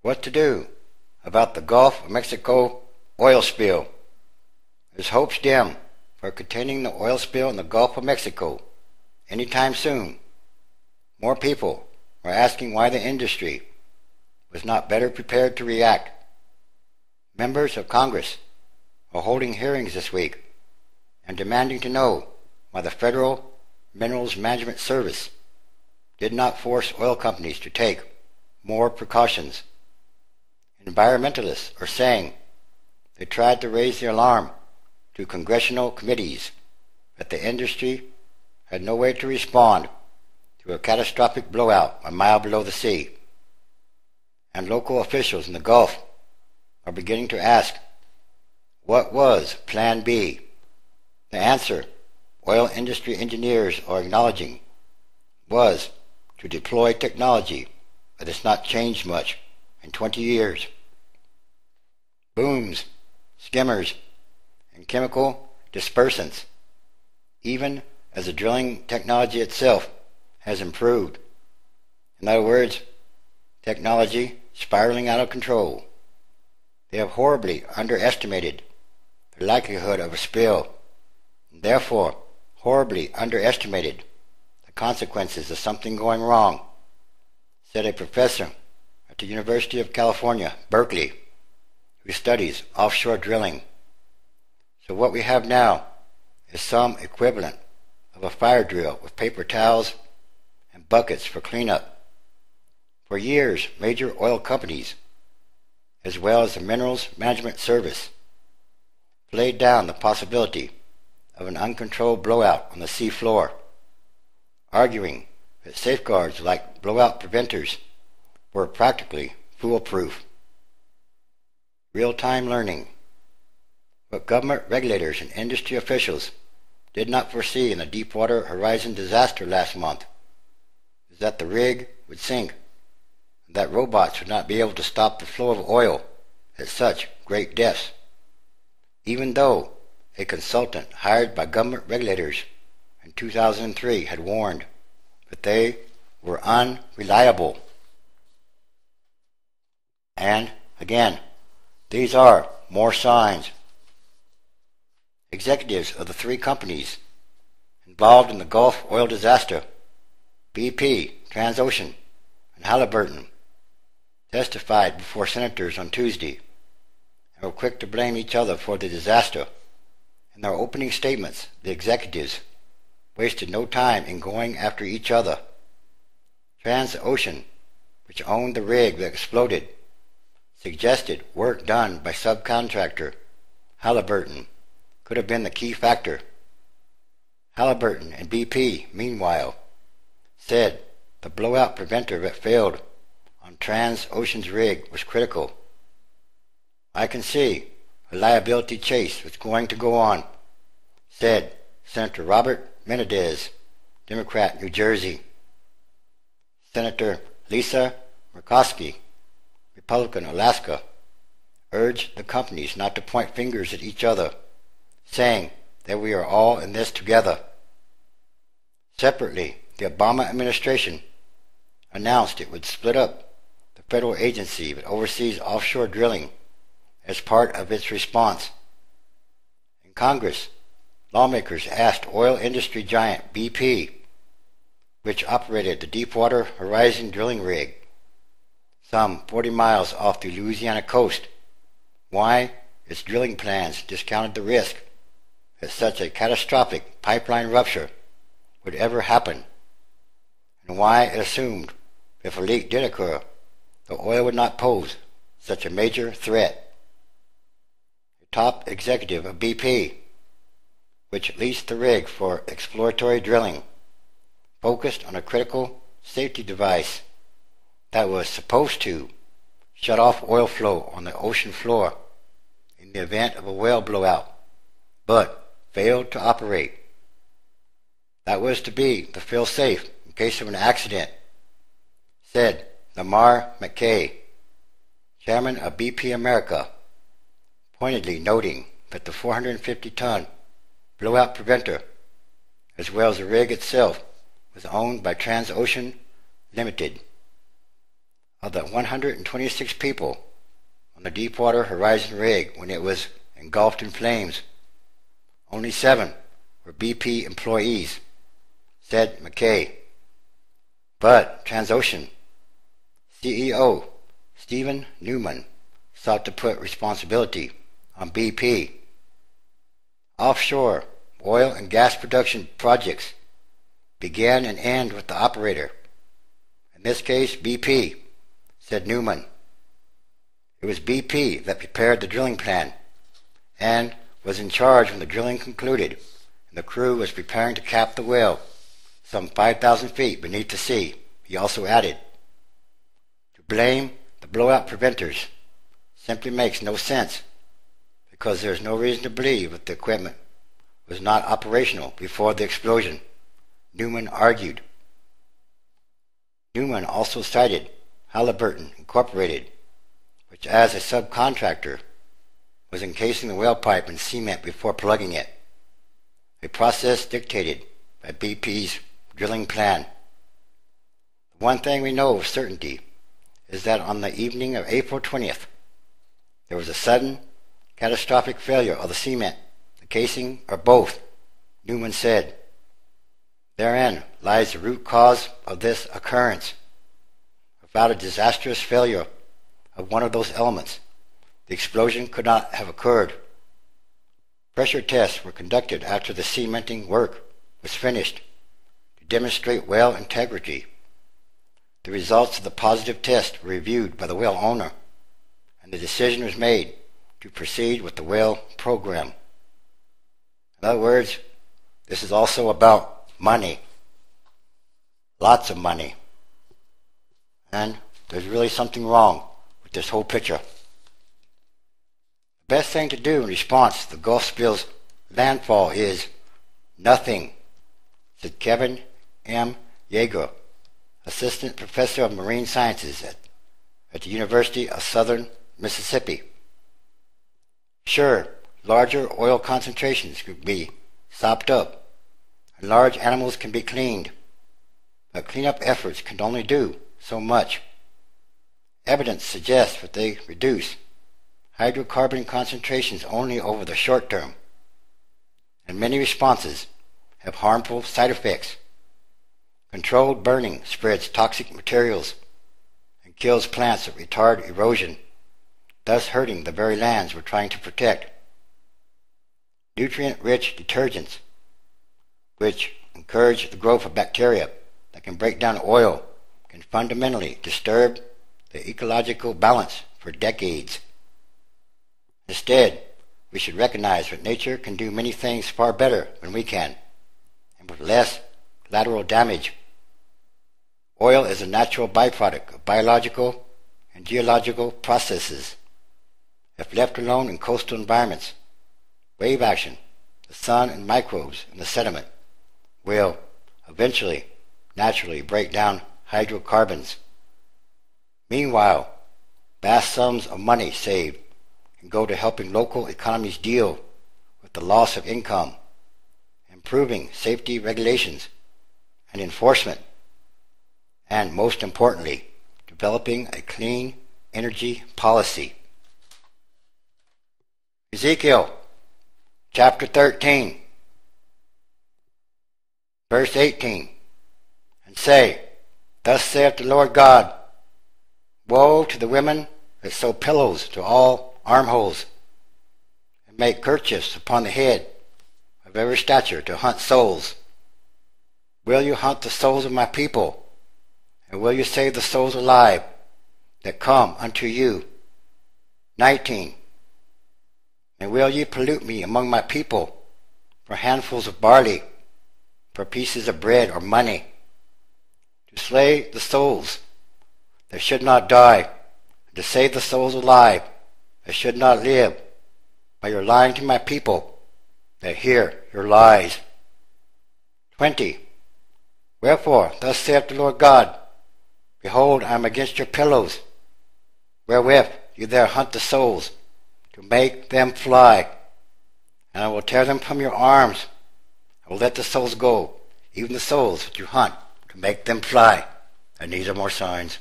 What to do about the Gulf of Mexico oil spill? Is hopes dim for containing the oil spill in the Gulf of Mexico anytime soon? More people are asking why the industry was not better prepared to react. Members of Congress are holding hearings this week and demanding to know why the Federal Minerals Management Service did not force oil companies to take more precautions. Environmentalists are saying they tried to raise the alarm to congressional committees, but the industry had no way to respond to a catastrophic blowout a mile below the sea. And local officials in the Gulf are beginning to ask, what was Plan B? The answer oil industry engineers are acknowledging was to deploy technology that has not changed much in 20 years. Booms, skimmers, and chemical dispersants, even as the drilling technology itself has improved. In other words, technology spiraling out of control. They have horribly underestimated the likelihood of a spill, and therefore horribly underestimated the consequences of something going wrong, said a professor at the University of California, Berkeley, who studies offshore drilling. So what we have now is some equivalent of a fire drill with paper towels and buckets for cleanup. For years, major oil companies, as well as the Minerals Management Service, played down the possibility of an uncontrolled blowout on the sea floor, arguing that safeguards like blowout preventers were practically foolproof. Real-time learning. What government regulators and industry officials did not foresee in the Deepwater Horizon disaster last month is that the rig would sink, and that robots would not be able to stop the flow of oil at such great depths, even though a consultant hired by government regulators in 2003 had warned that they were unreliable. And, again, these are more signs. Executives of the three companies involved in the Gulf oil disaster, BP, Transocean, and Halliburton, testified before senators on Tuesday and were quick to blame each other for the disaster. In their opening statements, the executives wasted no time in going after each other. Transocean, which owned the rig that exploded, suggested work done by subcontractor Halliburton could have been the key factor. Halliburton and BP, meanwhile, said the blowout preventer that failed on Transocean's rig was critical. I can see a liability chase was going to go on, said Senator Robert Menendez, Democrat, New Jersey. Senator Lisa Murkowski, Republican, Alaska, urged the companies not to point fingers at each other, saying that we are all in this together. Separately, the Obama administration announced it would split up the federal agency that oversees offshore drilling as part of its response. In Congress, lawmakers asked oil industry giant BP, which operated the Deepwater Horizon drilling rig some 40 miles off the Louisiana coast, why its drilling plans discounted the risk that such a catastrophic pipeline rupture would ever happen, and why it assumed if a leak did occur, the oil would not pose such a major threat. A top executive of BP, which leased the rig for exploratory drilling, focused on a critical safety device that was supposed to shut off oil flow on the ocean floor in the event of a well blowout, but failed to operate. That was to be the fail-safe in case of an accident, said Lamar McKay, chairman of BP America, pointedly noting that the 450-ton blowout preventer, as well as the rig itself, was owned by Transocean Limited. of the 126 people on the Deepwater Horizon rig when it was engulfed in flames, only 7 were BP employees, said McKay. But Transocean CEO Stephen Newman sought to put responsibility on BP. Offshore oil and gas production projects began and end with the operator, in this case BP, said Newman. It was BP that prepared the drilling plan and was in charge when the drilling concluded and the crew was preparing to cap the well some 5,000 feet beneath the sea, he also added. To blame the blowout preventers simply makes no sense because there is no reason to believe that the equipment was not operational before the explosion, Newman argued. Newman also cited Halliburton Incorporated, which as a subcontractor was encasing the well pipe in cement before plugging it, a process dictated by BP's drilling plan. The one thing we know with certainty is that on the evening of April 20th, there was a sudden, catastrophic failure of the cement, the casing, or both, Newman said. Therein lies the root cause of this occurrence. Without a disastrous failure of one of those elements, the explosion could not have occurred. Pressure tests were conducted after the cementing work was finished to demonstrate well integrity. The results of the positive test were reviewed by the well owner, and the decision was made to proceed with the well program. In other words, this is also about money. Lots of money. And there's really something wrong with this whole picture. The best thing to do in response to the Gulf spill's landfall is nothing, said Kevin M. Yeager, assistant professor of marine sciences at the University of Southern Mississippi. Sure, larger oil concentrations could be sopped up, and large animals can be cleaned, but cleanup efforts can only do so much. Evidence suggests that they reduce hydrocarbon concentrations only over the short term, and many responses have harmful side effects. Controlled burning spreads toxic materials and kills plants that retard erosion, thus hurting the very lands we're trying to protect. Nutrient-rich detergents, which encourage the growth of bacteria that can break down oil, can fundamentally disturb the ecological balance for decades. Instead, we should recognize that nature can do many things far better than we can, and with less collateral damage. Oil is a natural byproduct of biological and geological processes. If left alone in coastal environments, wave action, the sun and microbes in the sediment will eventually naturally break down hydrocarbons. Meanwhile, vast sums of money saved can go to helping local economies deal with the loss of income, improving safety regulations and enforcement, and most importantly, developing a clean energy policy. Ezekiel chapter 13, verse 18, and say, Thus saith the Lord God, Woe to the women that sew pillows to all armholes, and make kerchiefs upon the head of every stature to hunt souls. Will you hunt the souls of my people, and will you save the souls alive that come unto you? 19. And will ye pollute me among my people for handfuls of barley, for pieces of bread or money, to slay the souls that should not die, and to save the souls alive that should not live, by your lying to my people that hear your lies? 20. Wherefore, thus saith the Lord God, Behold, I am against your pillows, wherewith you there hunt the souls, to make them fly. And I will tear them from your arms. I will let the souls go, even the souls that you hunt, to make them fly. I need some more signs.